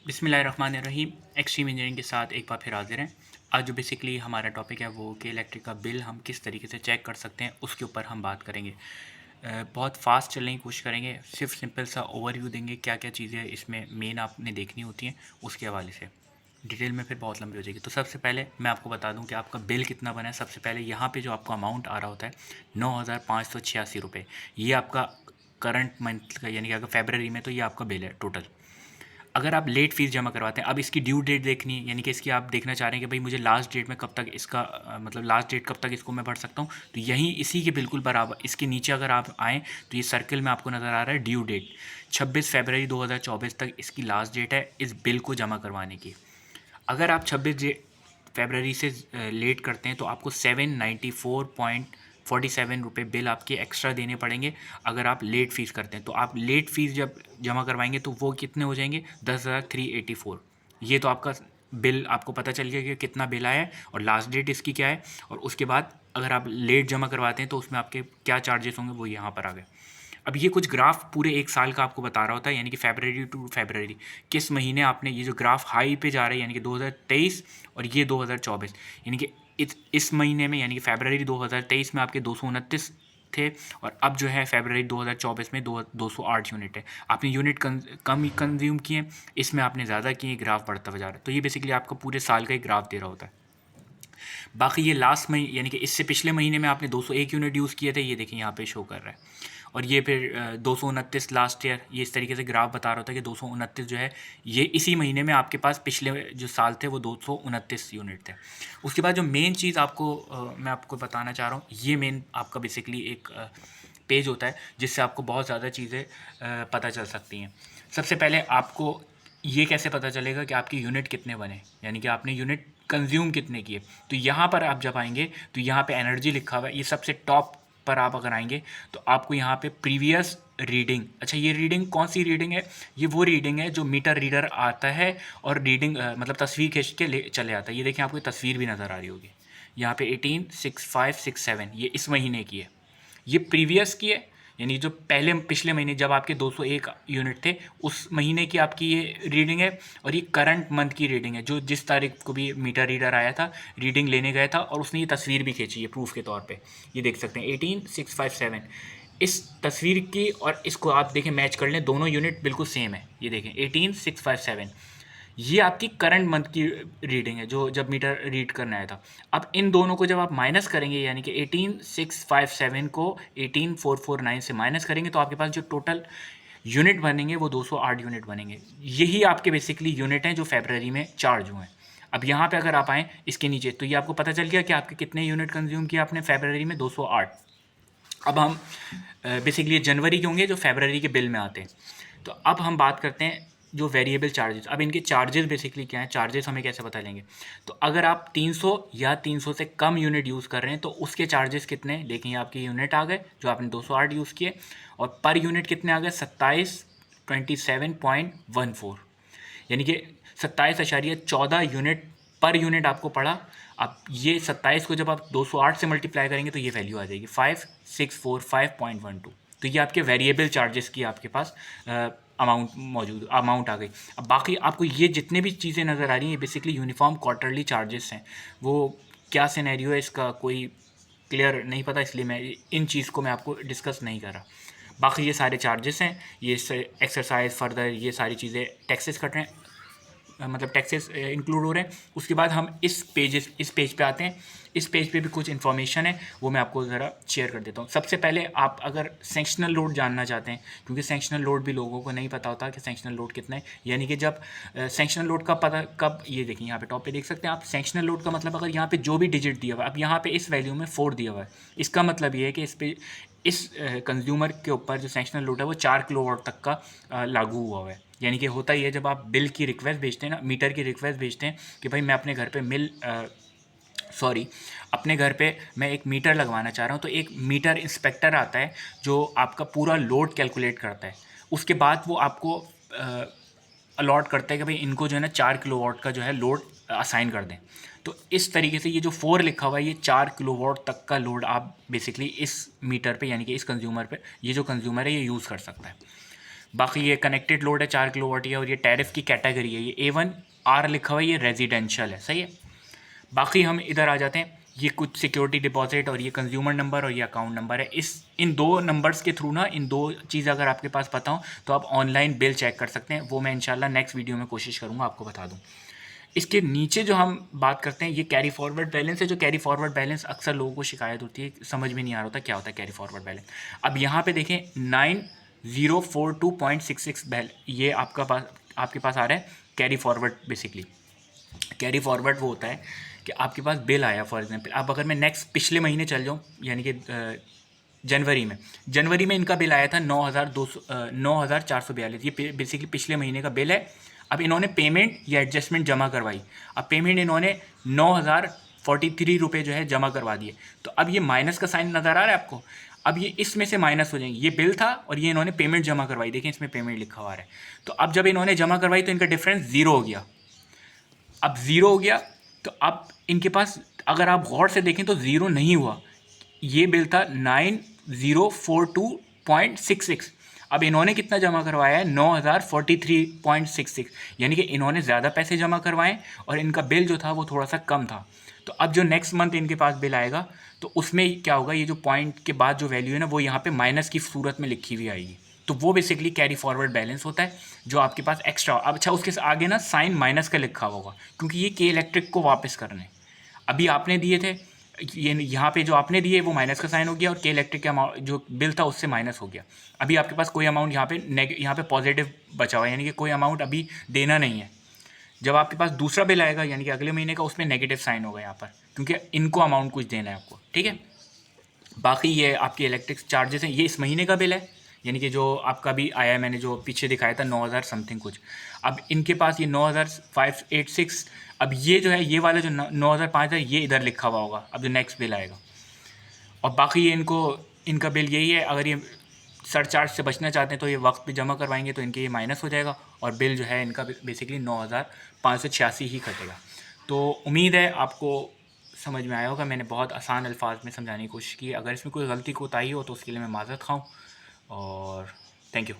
बिस्मिल्लाहिर्रहमानिर्रहीम। Extreme engineering के साथ एक बार फिर हाजिर हैं। आज जो बेसिकली हमारा टॉपिक है वो कि इलेक्ट्रिक का बिल हम किस तरीके से चेक कर सकते हैं, उसके ऊपर हम बात करेंगे। बहुत फास्ट चलने की कोशिश करेंगे, सिर्फ सिंपल सा ओवरव्यू देंगे क्या क्या चीज़ें इसमें मेन आपने देखनी होती हैं, उसके हवाले से। डिटेल में फिर बहुत लंबी हो जाएगी। तो सबसे पहले मैं आपको बता दूं कि आपका बिल कितना बना है। सबसे पहले यहाँ पे जो आपको अमाउंट आ रहा होता है 9,586 रुपये, ये आपका करंट मंथ का, यानी कि अगर फरवरी में तो ये आपका बिल है टोटल। अगर आप लेट फीस जमा करवाते हैं, अब इसकी ड्यू डेट देखनी है, यानी कि इसकी आप देखना चाह रहे हैं कि भाई मुझे लास्ट डेट में कब तक इसका मतलब लास्ट डेट कब तक इसको मैं भर सकता हूँ, तो यहीं इसी के बिल्कुल बराबर इसके नीचे अगर आप आएँ तो ये सर्कल में आपको नज़र आ रहा है ड्यू डेट 26 फरवरी 2024 तक इसकी लास्ट डेट है इस बिल को जमा करवाने की। अगर आप 26 फरवरी से लेट करते हैं तो आपको 794.47 रुपये बिल आपके एक्स्ट्रा देने पड़ेंगे। अगर आप लेट फ़ीस करते हैं तो आप लेट फ़ीस जब जमा करवाएंगे तो वो कितने हो जाएंगे, 10,384। ये तो आपका बिल आपको पता चल गया कि कितना बिल आया है और लास्ट डेट इसकी क्या है। और उसके बाद अगर आप लेट जमा करवाते हैं तो उसमें आपके क्या चार्जेस होंगे वो यहाँ पर आ गए। अब ये कुछ ग्राफ पूरे एक साल का आपको बता रहा होता है, यानी कि फरवरी टू फरवरी किस महीने आपने ये जो ग्राफ हाई पे जा रहा है, यानी कि 2023 और ये 2024, यानी कि इस महीने में यानी कि फरवरी 2023 में आपके 229 थे और अब जो है फरवरी 2024 में 208 यूनिट है। आपने यूनिट कम कंज्यूम किए, इसमें आपने ज़्यादा किए, ग्राफ बढ़ता हुआ जा रहा है। तो ये बेसिकली आपका पूरे साल का एक ग्राफ दे रहा होता है। बाकी ये लास्ट महीने यानी कि इससे पिछले महीने में आपने 201 यूनिट यूज़ किए थे, ये देखिए यहाँ पे शो कर रहा है। और ये फिर 229 लास्ट ईयर, ये इस तरीके से ग्राफ बता रहा होता है कि 229 जो है ये इसी महीने में आपके पास पिछले जो साल थे वो 229 यूनिट थे। उसके बाद जो मेन चीज़ आपको मैं आपको बताना चाह रहा हूँ, ये मेन आपका बेसिकली एक पेज होता है जिससे आपको बहुत ज़्यादा चीज़ें पता चल सकती हैं। सबसे पहले आपको ये कैसे पता चलेगा कि आपके यूनिट कितने बने, यानी कि आपने यूनिट कंज्यूम कितने किए। तो यहाँ पर आप जब आएंगे तो यहाँ पे एनर्जी लिखा हुआ है, ये सबसे टॉप पर आप अगर आएंगे तो आपको यहाँ पे प्रीवियस रीडिंग, अच्छा ये रीडिंग कौन सी रीडिंग है, ये वो रीडिंग है जो मीटर रीडर आता है और रीडिंग मतलब तस्वीर खींच के ले चले आता है। ये देखिए आपको तस्वीर भी नज़र आ रही होगी यहाँ पे 186567, ये इस महीने की है, ये प्रीवियस की है, यानी जो पहले पिछले महीने जब आपके 201 यूनिट थे उस महीने की आपकी ये रीडिंग है। और ये करंट मंथ की रीडिंग है, जो जिस तारीख को भी मीटर रीडर आया था रीडिंग लेने गया था और उसने ये तस्वीर भी खींची है प्रूफ के तौर पे। ये देख सकते हैं 18657 इस तस्वीर की, और इसको आप देखें मैच कर लें, दोनों यूनिट बिल्कुल सेम है। ये देखें 18657, ये आपकी करंट मंथ की रीडिंग है जो जब मीटर रीड करना आया था। अब इन दोनों को जब आप माइनस करेंगे, यानी कि 18657 को 18449 से माइनस करेंगे तो आपके पास जो टोटल यूनिट बनेंगे वो 208 यूनिट बनेंगे। यही आपके बेसिकली यूनिट हैं जो फरवरी में चार्ज हुए हैं। अब यहाँ पे अगर आप आएँ इसके नीचे तो ये आपको पता चल गया कि आपके कितने यूनिट कंज्यूम किया आपने फरवरी में, 208। अब हम बेसिकली जनवरी के होंगे जो फरवरी के बिल में आते हैं। तो अब हम बात करते हैं जो वेरिएबल चार्जेस। अब इनके चार्जेस बेसिकली क्या हैं, चार्जेस हमें कैसे पता लेंगे। तो अगर आप 300 या 300 से कम यूनिट यूज़ कर रहे हैं तो उसके चार्जेस कितने हैं, देखिए आपके यूनिट आ गए जो आपने 208 यूज़ किए, और पर यूनिट कितने आ गए, 27 यानी कि 27.14 यूनिट पर यूनिट आपको पड़ा। अब ये 27 को जब आप 208 से मल्टीप्लाई करेंगे तो ये वैल्यू आ जाएगी 5645.12। तो ये आपके वेरिएबल चार्जेस की आपके पास अमाउंट आ गई। अब बाकी आपको ये जितने भी चीज़ें नज़र आ रही हैं बेसिकली यूनिफॉर्म क्वार्टरली चार्जेस हैं। वो क्या सिनेरियो है इसका कोई क्लियर नहीं पता, इसलिए मैं इन चीज़ को मैं आपको डिस्कस नहीं कर रहा। बाकी ये सारे चार्जेस हैं, ये एक्सरसाइज फर्दर ये सारी चीज़ें टैक्सेस कट रहे हैं, मतलब टैक्सेस इंक्लूड हो रहे हैं। उसके बाद हम इस पेज पे आते हैं। इस पेज पे भी कुछ इन्फॉर्मेशन है वो मैं आपको ज़रा शेयर कर देता हूँ। सबसे पहले आप अगर सेंक्शनल लोड जानना चाहते हैं, क्योंकि सेंक्शनल लोड भी लोगों को नहीं पता होता कि सेंक्शनल लोड कितना है, यानी कि जब सेंक्शनल लोड का पता कब, ये देखिए यहाँ पे टॉप पे देख सकते हैं आप, सेंक्शनल लोड का मतलब अगर यहाँ पे जो भी डिजिट दिया हुआ है, अब यहाँ पे इस वैल्यू में 4 दिया हुआ है, इसका मतलब ये है कि इस कंज्यूमर के ऊपर जो सेंक्शनल लोड है वो 4 किलोवाट तक का लागू हुआ है। यानी कि होता ही है जब आप बिल की रिक्वेस्ट भेजते हैं ना, मीटर की रिक्वेस्ट भेजते हैं कि भाई मैं अपने घर पे अपने घर पे मैं एक मीटर लगवाना चाह रहा हूँ, तो एक मीटर इंस्पेक्टर आता है जो आपका पूरा लोड कैलकुलेट करता है। उसके बाद वो आपको अलॉट करता है कि भाई इनको जो है ना 4 किलोवाट का जो है लोड असाइन कर दें। तो इस तरीके से ये जो 4 लिखा हुआ है ये 4 किलोवाट तक का लोड आप बेसिकली इस मीटर पे यानी कि इस कंज्यूमर पे, ये जो कंज्यूमर है ये यूज़ कर सकता है। बाकी ये कनेक्टेड लोड है 4 किलोवाट या, और ये टैरिफ की कैटेगरी है, ये A1R लिखा हुआ है, ये रेजिडेंशियल है, सही है। बाकी हम इधर आ जाते हैं, ये कुछ सिक्योरिटी डिपॉजिट और ये कंज्यूमर नंबर और ये अकाउंट नंबर है। इन दो नंबर्स के थ्रू ना, इन दो चीज़ अगर आपके पास पता हो तो आप ऑनलाइन बिल चेक कर सकते हैं, वो मैं इंशाल्लाह नेक्स्ट वीडियो में कोशिश करूँगा आपको बता दूँ। इसके नीचे जो हम बात करते हैं, ये कैरी फॉरवर्ड बैलेंस है। जो कैरी फॉरवर्ड बैलेंस अक्सर लोगों को शिकायत होती है, समझ में नहीं आ रहा होता क्या होता है कैरी फॉरवर्ड बैलेंस। अब यहाँ पे देखें 9042.66 ये आपके पास आ रहा है carry forward. Basically carry forward वो होता है कि आपके पास बिल आया, फॉर एग्जांपल अब अगर मैं नेक्स्ट पिछले महीने चल जाऊँ, यानी कि जनवरी में इनका बिल आया था 9,442, ये बेसिकली पिछले महीने का बिल है। अब इन्होंने पेमेंट या एडजस्टमेंट जमा करवाई, अब पेमेंट इन्होंने 9,043 रुपये जो है जमा करवा दिए। तो अब ये माइनस का साइन नज़र आ रहा है आपको, अब ये इसमें से माइनस हो जाएंगे। ये बिल था और ये इन्होंने पेमेंट जमा करवाई, देखें इसमें पेमेंट लिखा हुआ है। तो अब जब इन्होंने जमा करवाई तो इनका डिफरेंस ज़ीरो हो गया। अब ज़ीरो हो गया तो अब इनके पास अगर आप गौर से देखें तो ज़ीरो नहीं हुआ, ये बिल था 9042.66। अब इन्होंने कितना जमा करवाया है 9,043.66, यानी कि इन्होंने ज़्यादा पैसे जमा करवाए और इनका बिल जो था वो थोड़ा सा कम था। तो अब जो नेक्स्ट मंथ इनके पास बिल आएगा तो उसमें क्या होगा, ये जो पॉइंट के बाद जो वैल्यू है ना वो यहाँ पे माइनस की सूरत में लिखी हुई आएगी। तो वो बेसिकली कैरी फॉरवर्ड बैलेंस होता है जो आपके पास एक्स्ट्रा। अब अच्छा, उसके आगे ना साइन माइनस का लिखा होगा क्योंकि ये के इलेक्ट्रिक को वापस करने अभी आपने दिए थे, ये यहाँ पे जो आपने दिए वो माइनस का साइन हो गया और के इलेक्ट्रिक का अमाउंट जो बिल था उससे माइनस हो गया। अभी आपके पास कोई अमाउंट यहाँ पे पॉजिटिव बचा हुआ है, यानी कि कोई अमाउंट अभी देना नहीं है। जब आपके पास दूसरा बिल आएगा यानी कि अगले महीने का, उसमें नेगेटिव साइन होगा यहाँ पर, क्योंकि इनको अमाउंट कुछ देना है आपको, ठीक है। बाकी ये आपके इलेक्ट्रिक चार्जेस हैं, ये इस महीने का बिल है, यानी कि जो आपका भी आया है, मैंने जो पीछे दिखाया था 9,000 समथिंग कुछ। अब इनके पास ये 9,586, अब ये जो है ये वाला जो 9,005 है ये इधर लिखा हुआ होगा अब जो नेक्स्ट बिल आएगा। और बाकी ये इनका बिल यही है। अगर ये सरचार्ज से बचना चाहते हैं तो ये वक्त पे जमा करवाएंगे तो इनके ये माइनस हो जाएगा और बिल जो है इनका बेसिकली 9,586 ही कटेगा। तो उम्मीद है आपको समझ में आया होगा। मैंने बहुत आसान अल्फाज में समझाने की कोशिश की। अगर इसमें कोई गलती कोताही हो तो उसके लिए मैं माज़रत खाऊँ, और थैंक यू।